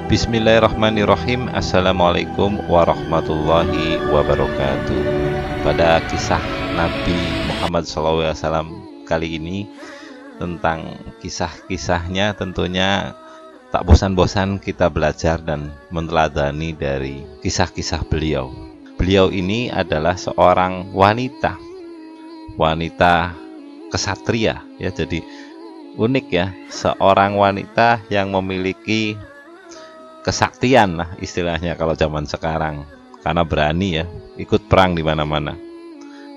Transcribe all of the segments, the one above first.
Bismillahirrahmanirrahim. Assalamualaikum warahmatullahi wabarakatuh. Pada kisah Nabi Muhammad SAW kali ini, tentang kisah-kisahnya, tentunya tak bosan-bosan kita belajar dan meneladani dari kisah-kisah beliau. Beliau ini adalah seorang wanita kesatria, ya. Jadi unik ya, seorang wanita yang memiliki kesaktian lah istilahnya kalau zaman sekarang, karena berani ya, ikut perang di mana-mana.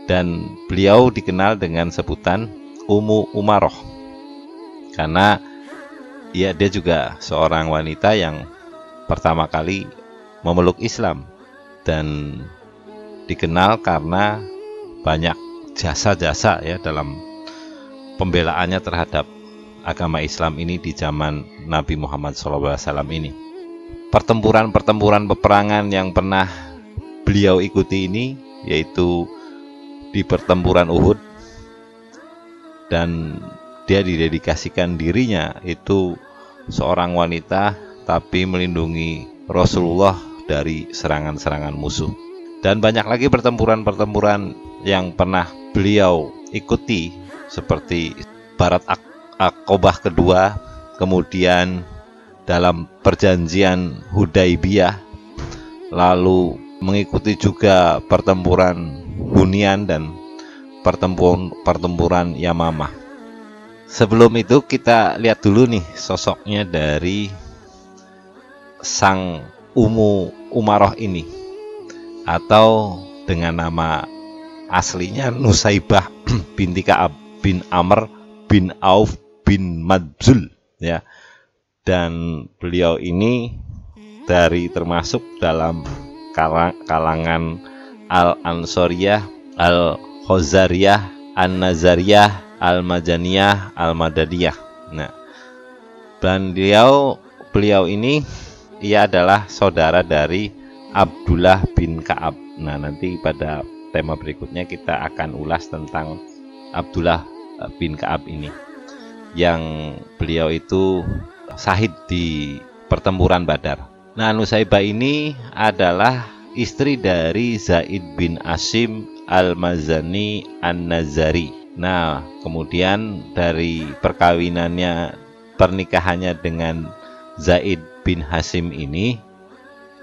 Dan beliau dikenal dengan sebutan Ummu Umaroh, karena ya dia juga seorang wanita yang pertama kali memeluk Islam dan dikenal karena banyak jasa-jasa ya dalam pembelaannya terhadap agama Islam ini di zaman Nabi Muhammad SAW ini. Pertempuran peperangan yang pernah beliau ikuti ini yaitu di pertempuran Uhud, dan dia didedikasikan dirinya itu seorang wanita tapi melindungi Rasulullah dari serangan-serangan musuh. Dan banyak lagi pertempuran yang pernah beliau ikuti, seperti Barat Aqobah kedua, kemudian dalam perjanjian Hudaibiyah, lalu mengikuti juga pertempuran Hunain dan pertempuran Yamamah. Sebelum itu kita lihat dulu nih sosoknya dari sang Ummu Umaroh ini, atau dengan nama aslinya Nusaibah binti Ka'ab bin Amr bin Auf bin Madzul, ya. Dan beliau ini termasuk dalam kalangan Al-Ansoriyah, Al-Khazariyah, An-Nazariyah, Al-Madaniyah, Al-Madadiyah. Nah, dan beliau ini ia adalah saudara dari Abdullah bin Ka'ab. Nah, nanti pada tema berikutnya kita akan ulas tentang Abdullah bin Ka'ab ini, yang beliau itu syahid di pertempuran Badar. Nah, Nusaibah ini adalah istri dari Zaid bin Asim Al-Mazani An-Nazari. Nah, kemudian dari pernikahannya dengan Zaid bin Hasim ini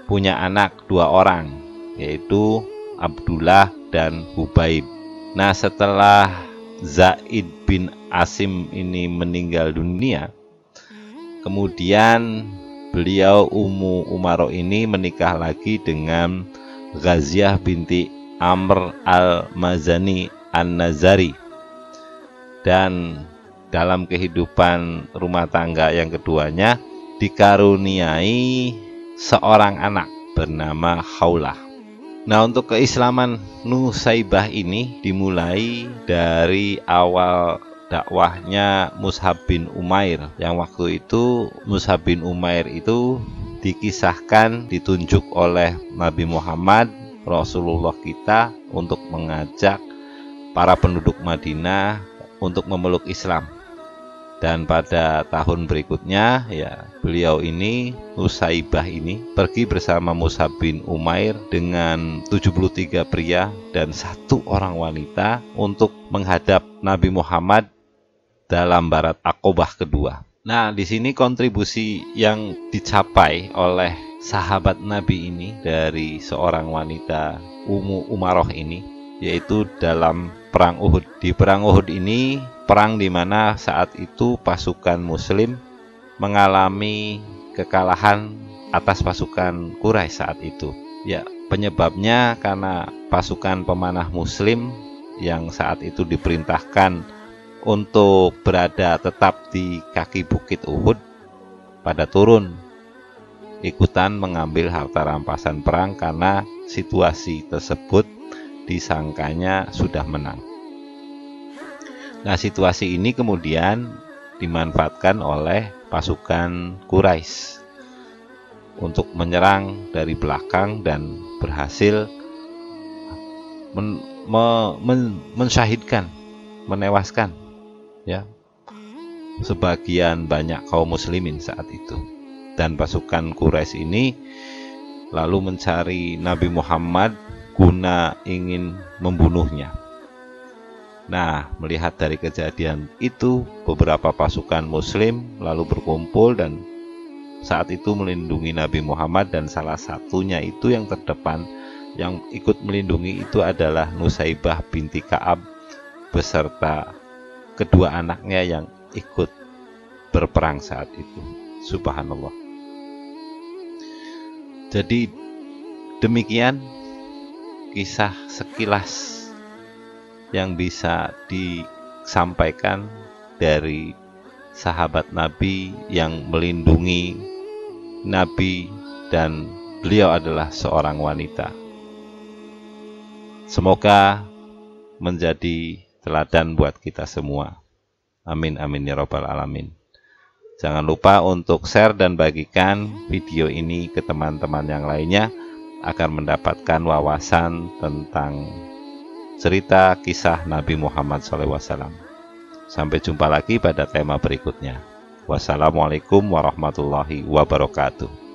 punya anak 2 orang, yaitu Abdullah dan Hubaib. Nah, setelah Zaid bin Asim ini meninggal dunia, kemudian beliau Ummu Umaroh ini menikah lagi dengan Ghaziah binti Amr al-Mazani an-Nazari. Dan dalam kehidupan rumah tangga yang keduanya dikaruniai seorang anak bernama Khawlah. Nah, untuk keislaman Nusaibah ini dimulai dari awal dakwahnya Mus'ab bin Umair, yang waktu itu Mus'ab bin Umair itu dikisahkan ditunjuk oleh Nabi Muhammad Rasulullah kita untuk mengajak para penduduk Madinah untuk memeluk Islam. Dan pada tahun berikutnya ya, beliau ini Nusaibah ini pergi bersama Mus'ab bin Umair dengan 73 pria dan 1 orang wanita untuk menghadap Nabi Muhammad dalam Barat Aqobah kedua. Nah, di sini kontribusi yang dicapai oleh sahabat Nabi ini dari seorang wanita Ummu Umaroh ini, yaitu dalam perang Uhud. Di perang Uhud ini, perang di mana saat itu pasukan Muslim mengalami kekalahan atas pasukan Quraisy saat itu. Ya, penyebabnya karena pasukan pemanah Muslim yang saat itu diperintahkan untuk berada tetap di kaki bukit Uhud pada turun ikutan mengambil harta rampasan perang karena situasi tersebut disangkanya sudah menang. Nah, situasi ini kemudian dimanfaatkan oleh pasukan Quraisy untuk menyerang dari belakang dan berhasil mensyahidkan, menewaskan ya sebagian banyak kaum muslimin saat itu. dan pasukan Quraisy ini lalu mencari Nabi Muhammad guna ingin membunuhnya. Nah, melihat dari kejadian itu, beberapa pasukan Muslim lalu berkumpul dan saat itu melindungi Nabi Muhammad, dan salah satunya itu yang terdepan yang ikut melindungi itu adalah Nusaibah binti Ka'ab beserta kedua anaknya yang ikut berperang saat itu. Subhanallah. Jadi demikian kisah sekilas yang bisa disampaikan dari sahabat Nabi yang melindungi Nabi, dan beliau adalah seorang wanita. Semoga menjadi teladan buat kita semua. Amin amin ya rabbal alamin. Jangan lupa untuk share dan bagikan video ini ke teman-teman yang lainnya agar mendapatkan wawasan tentang cerita kisah Nabi Muhammad SAW. Sampai jumpa lagi pada tema berikutnya. Wassalamualaikum warahmatullahi wabarakatuh.